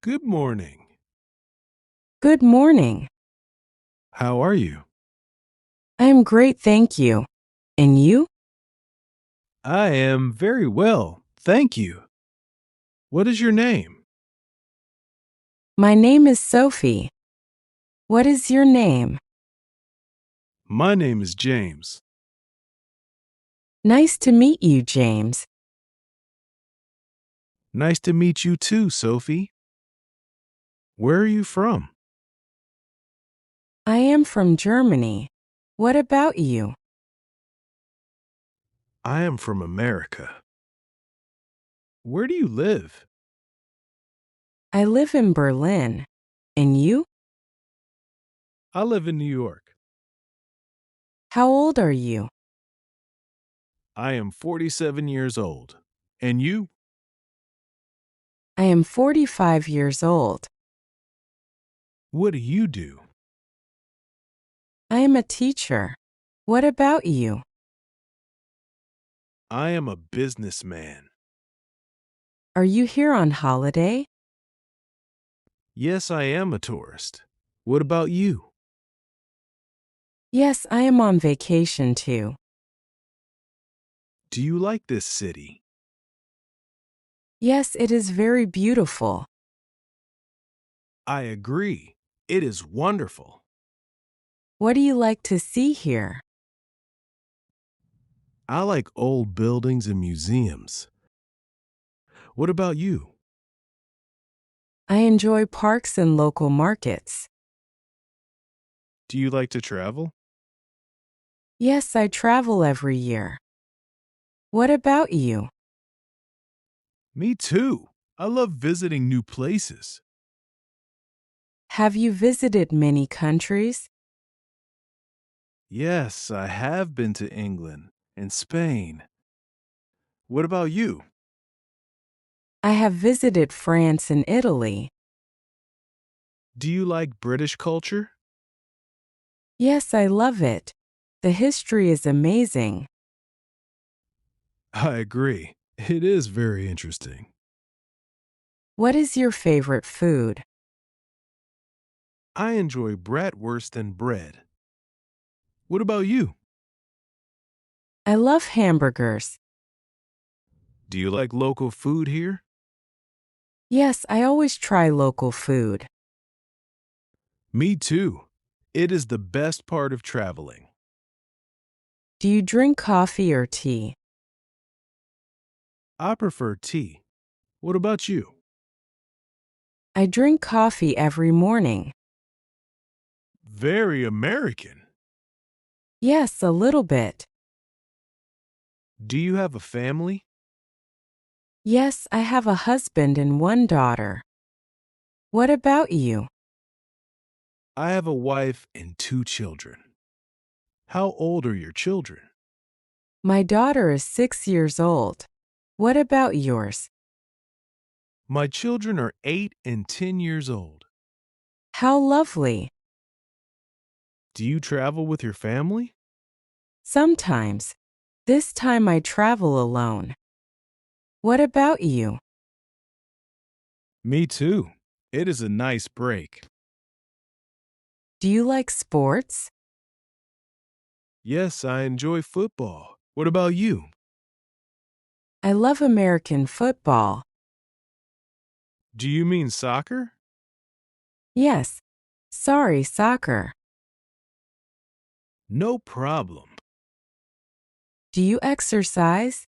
Good morning. Good morning. How are you? I am great, thank you. And you? I am very well, thank you. What is your name? My name is Sophie. What is your name? My name is James. Nice to meet you, James. Nice to meet you too, Sophie. Where are you from? I am from Germany. What about you? I am from America. Where do you live? I live in Berlin. And you? I live in New York. How old are you? I am 47 years old. And you? I am 45 years old. What do you do? I am a teacher. What about you? I am a businessman. Are you here on holiday? Yes, I am a tourist. What about you? Yes, I am on vacation too. Do you like this city? Yes, it is very beautiful. I agree. It is wonderful. What do you like to see here? I like old buildings and museums. What about you? I enjoy parks and local markets. Do you like to travel? Yes, I travel every year. What about you? Me too. I love visiting new places. Have you visited many countries? Yes, I have been to England and Spain. What about you? I have visited France and Italy. Do you like British culture? Yes, I love it. The history is amazing. I agree. It is very interesting. What is your favorite food? I enjoy bratwurst and bread. What about you? I love hamburgers. Do you like local food here? Yes, I always try local food. Me too. It is the best part of traveling. Do you drink coffee or tea? I prefer tea. What about you? I drink coffee every morning. Very American. Yes, a little bit. Do you have a family? Yes, I have a husband and one daughter. What about you? I have a wife and two children. How old are your children? My daughter is 6 years old. What about yours? My children are 8 and 10 years old. How lovely. Do you travel with your family? Sometimes. This time I travel alone. What about you? Me too. It is a nice break. Do you like sports? Yes, I enjoy football. What about you? I love American football. Do you mean soccer? Yes. Sorry, soccer. No problem. Do you exercise?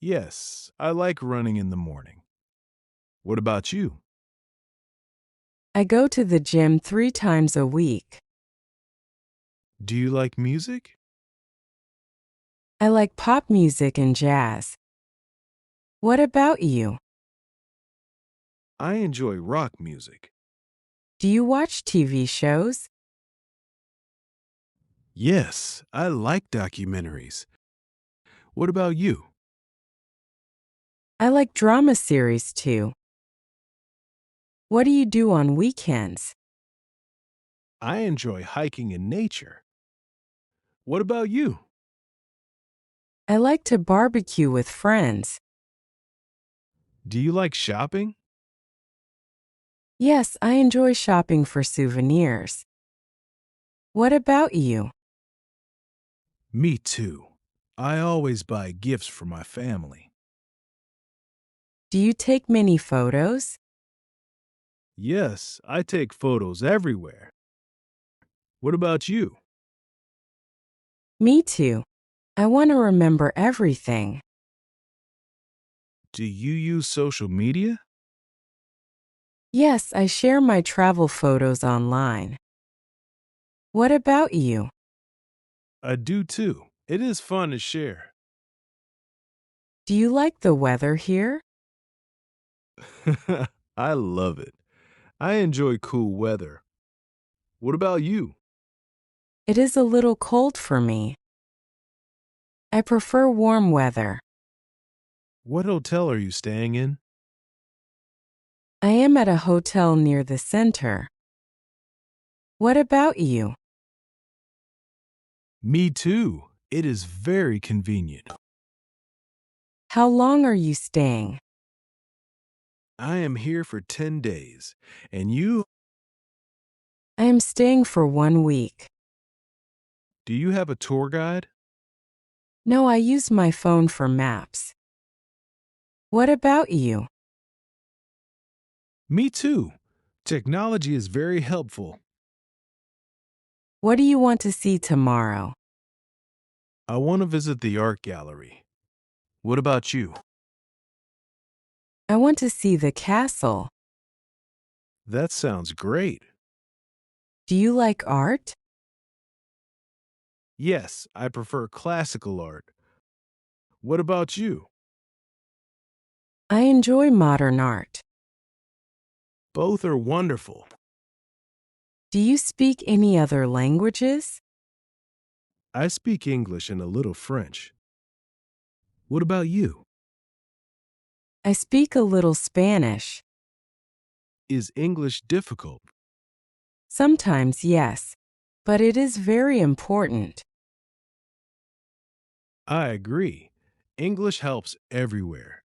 Yes, I like running in the morning. What about you? I go to the gym 3 times a week. Do you like music? I like pop music and jazz. What about you? I enjoy rock music. Do you watch TV shows? Yes, I like documentaries. What about you? I like drama series too. What do you do on weekends? I enjoy hiking in nature. What about you? I like to barbecue with friends. Do you like shopping? Yes, I enjoy shopping for souvenirs. What about you? Me too. I always buy gifts for my family. Do you take many photos? Yes, I take photos everywhere. What about you? Me too. I want to remember everything. Do you use social media? Yes, I share my travel photos online. What about you? I do too. It is fun to share. Do you like the weather here? I love it. I enjoy cool weather. What about you? It is a little cold for me. I prefer warm weather. What hotel are you staying in? I am at a hotel near the center. What about you? Me too. It is very convenient. How long are you staying? I am here for 10 days. And you? I am staying for 1 week. Do you have a tour guide? No, I use my phone for maps. What about you? Me too. Technology is very helpful. What do you want to see tomorrow? I want to visit the art gallery. What about you? I want to see the castle. That sounds great. Do you like art? Yes, I prefer classical art. What about you? I enjoy modern art. Both are wonderful. Do you speak any other languages? I speak English and a little French. What about you? I speak a little Spanish. Is English difficult? Sometimes, yes, but it is very important. I agree. English helps everywhere.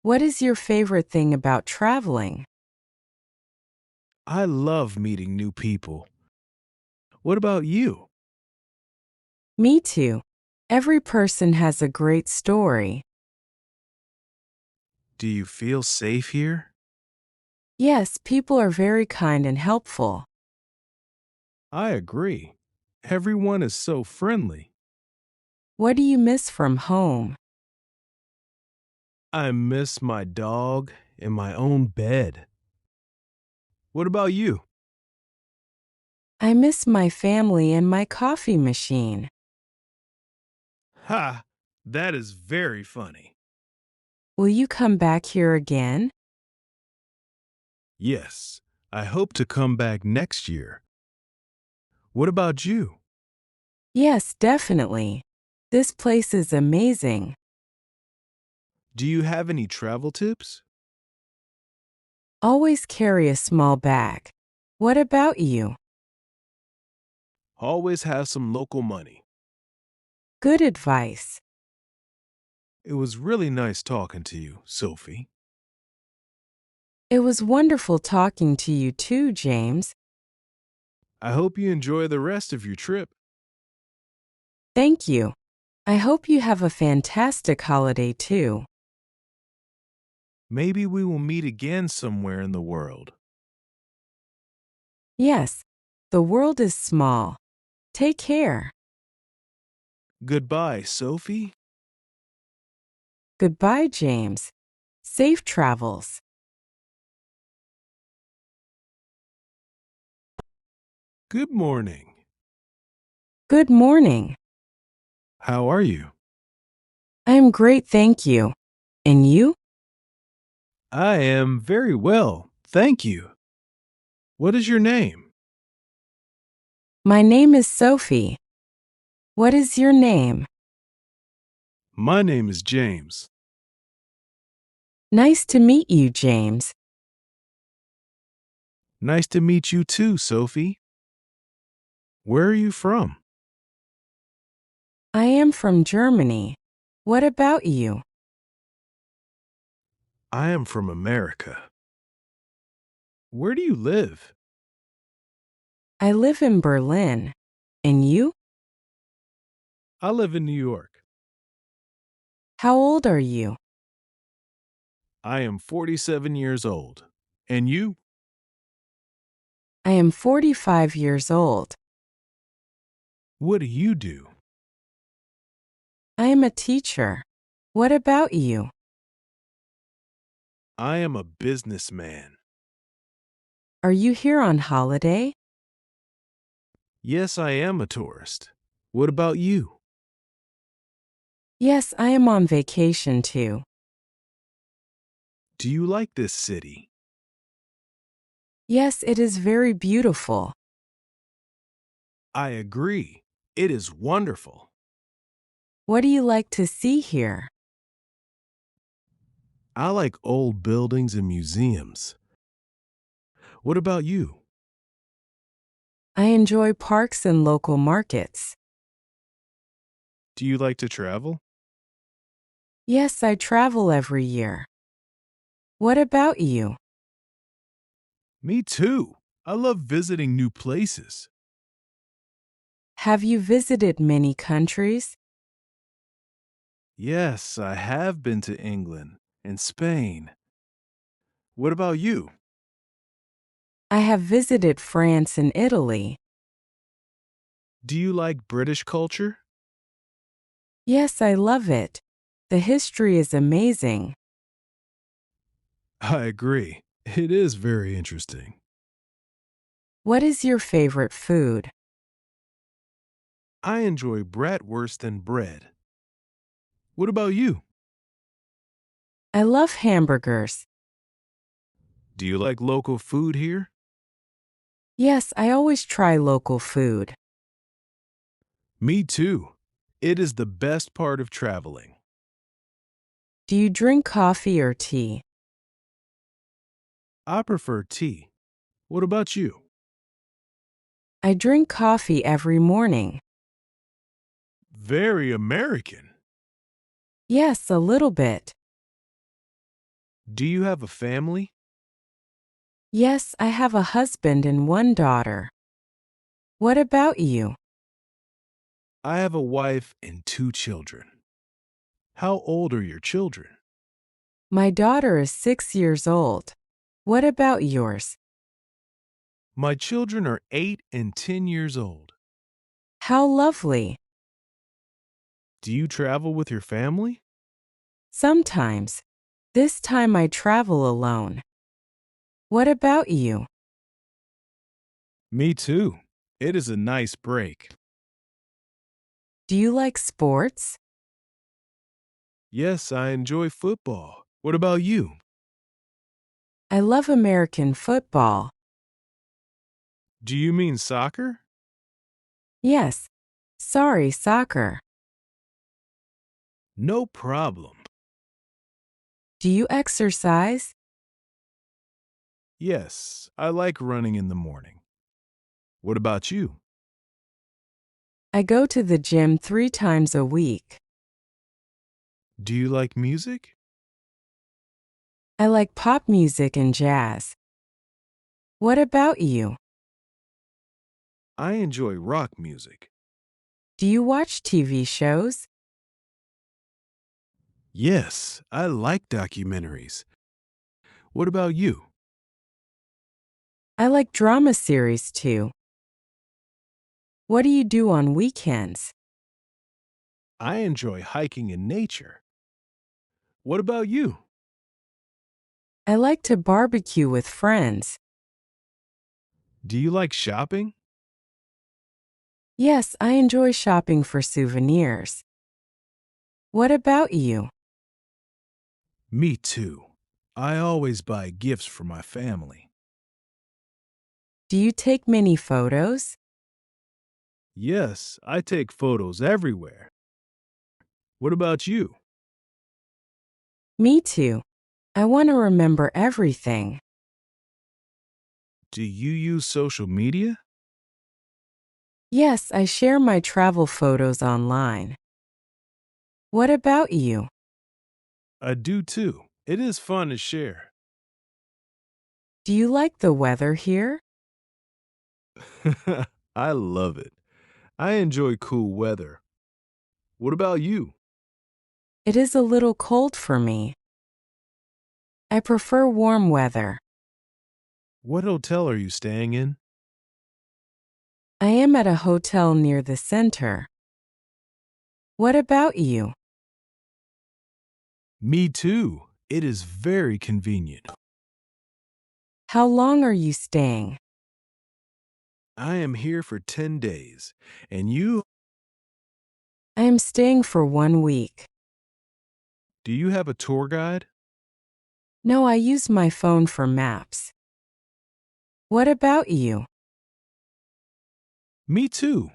What is your favorite thing about traveling? I love meeting new people. What about you? Me too. Every person has a great story. Do you feel safe here? Yes, people are very kind and helpful. I agree. Everyone is so friendly. What do you miss from home? I miss my dog and my own bed. What about you? I miss my family and my coffee machine. Ha! That is very funny. Will you come back here again? Yes, I hope to come back next year. What about you? Yes, definitely. This place is amazing. Do you have any travel tips? Always carry a small bag. What about you? Always have some local money. Good advice. It was really nice talking to you, Sophie. It was wonderful talking to you too, James. I hope you enjoy the rest of your trip. Thank you. I hope you have a fantastic holiday too. Maybe we will meet again somewhere in the world. Yes, the world is small. Take care. Goodbye, Sophie. Goodbye, James. Safe travels. Good morning. Good morning. How are you? I am great, thank you. And you? I am very well, thank you. What is your name? My name is Sophie. What is your name? My name is James. Nice to meet you, James. Nice to meet you too, Sophie. Where are you from? I am from Germany. What about you? I am from America. Where do you live? I live in Berlin. And you? I live in New York. How old are you? I am 47 years old. And you? I am 45 years old. What do you do? I am a teacher. What about you? I am a businessman. Are you here on holiday? Yes, I am a tourist. What about you? Yes, I am on vacation too. Do you like this city? Yes, it is very beautiful. I agree. It is wonderful. What do you like to see here? I like old buildings and museums. What about you? I enjoy parks and local markets. Do you like to travel? Yes, I travel every year. What about you? Me too. I love visiting new places. Have you visited many countries? Yes, I have been to England and Spain. What about you? I have visited France and Italy. Do you like British culture? Yes, I love it. The history is amazing. I agree. It is very interesting. What is your favorite food? I enjoy bratwurst and bread. What about you? I love hamburgers. Do you like local food here? Yes, I always try local food. Me too. It is the best part of traveling. Do you drink coffee or tea? I prefer tea. What about you? I drink coffee every morning. Very American. Yes, a little bit. Do you have a family? Yes, I have a husband and one daughter. What about you? I have a wife and two children. How old are your children? My daughter is 6 years old. What about yours? My children are 8 and 10 years old. How lovely. Do you travel with your family? Sometimes. This time I travel alone. What about you? Me too. It is a nice break. Do you like sports? Yes, I enjoy football. What about you? I love American football. Do you mean soccer? Yes. Sorry, soccer. No problem. Do you exercise? Yes, I like running in the morning. What about you? I go to the gym 3 times a week. Do you like music? I like pop music and jazz. What about you? I enjoy rock music. Do you watch TV shows? Yes, I like documentaries. What about you? I like drama series too. What do you do on weekends? I enjoy hiking in nature. What about you? I like to barbecue with friends. Do you like shopping? Yes, I enjoy shopping for souvenirs. What about you? Me too. I always buy gifts for my family. Do you take many photos? Yes, I take photos everywhere. What about you? Me too. I want to remember everything. Do you use social media? Yes, I share my travel photos online. What about you? I do too. It is fun to share. Do you like the weather here? I love it. I enjoy cool weather. What about you? It is a little cold for me. I prefer warm weather. What hotel are you staying in? I am at a hotel near the center. What about you? Me too. It is very convenient. How long are you staying? I am here for 10 days. And you? I am staying for 1 week. Do you have a tour guide? No, I use my phone for maps. What about you? Me too.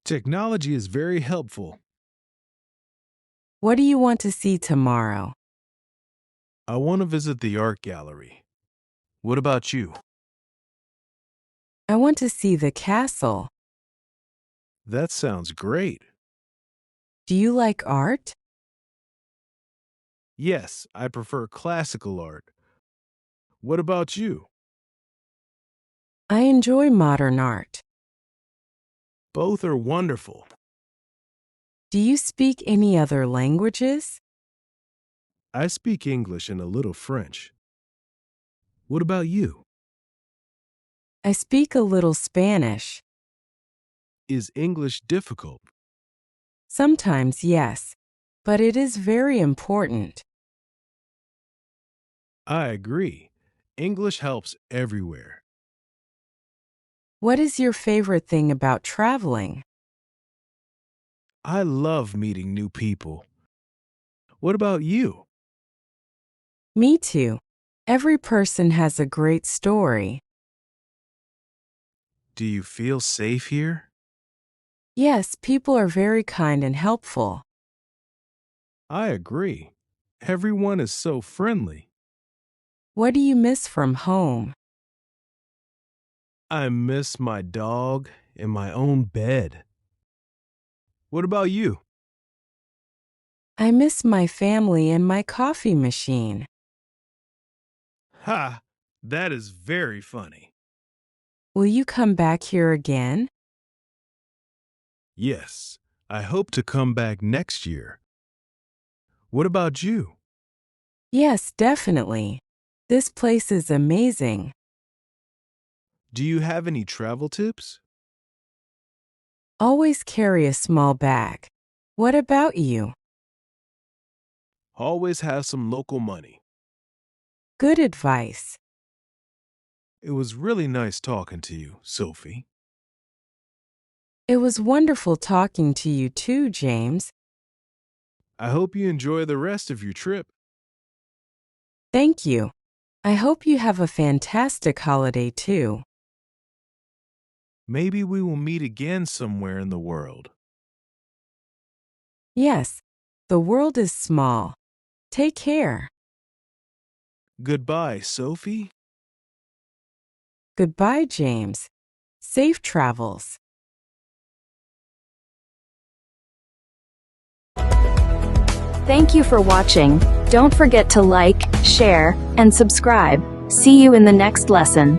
Technology is very helpful. What do you want to see tomorrow? I want to visit the art gallery. What about you? I want to see the castle. That sounds great. Do you like art? Yes, I prefer classical art. What about you? I enjoy modern art. Both are wonderful. Do you speak any other languages? I speak English and a little French. What about you? I speak a little Spanish. Is English difficult? Sometimes, yes, but it is very important. I agree. English helps everywhere. What is your favorite thing about traveling? I love meeting new people. What about you? Me too. Every person has a great story. Do you feel safe here? Yes, people are very kind and helpful. I agree. Everyone is so friendly. What do you miss from home? I miss my dog and my own bed. What about you? I miss my family and my coffee machine. Ha! That is very funny. Will you come back here again? Yes, I hope to come back next year. What about you? Yes, definitely. This place is amazing. Do you have any travel tips? Always carry a small bag. What about you? Always have some local money. Good advice. It was really nice talking to you, Sophie. It was wonderful talking to you too, James. I hope you enjoy the rest of your trip. Thank you. I hope you have a fantastic holiday too. Maybe we will meet again somewhere in the world. Yes, the world is small. Take care. Goodbye, Sophie. Goodbye, James. Safe travels. Thank you for watching. Don't forget to like, share, and subscribe. See you in the next lesson.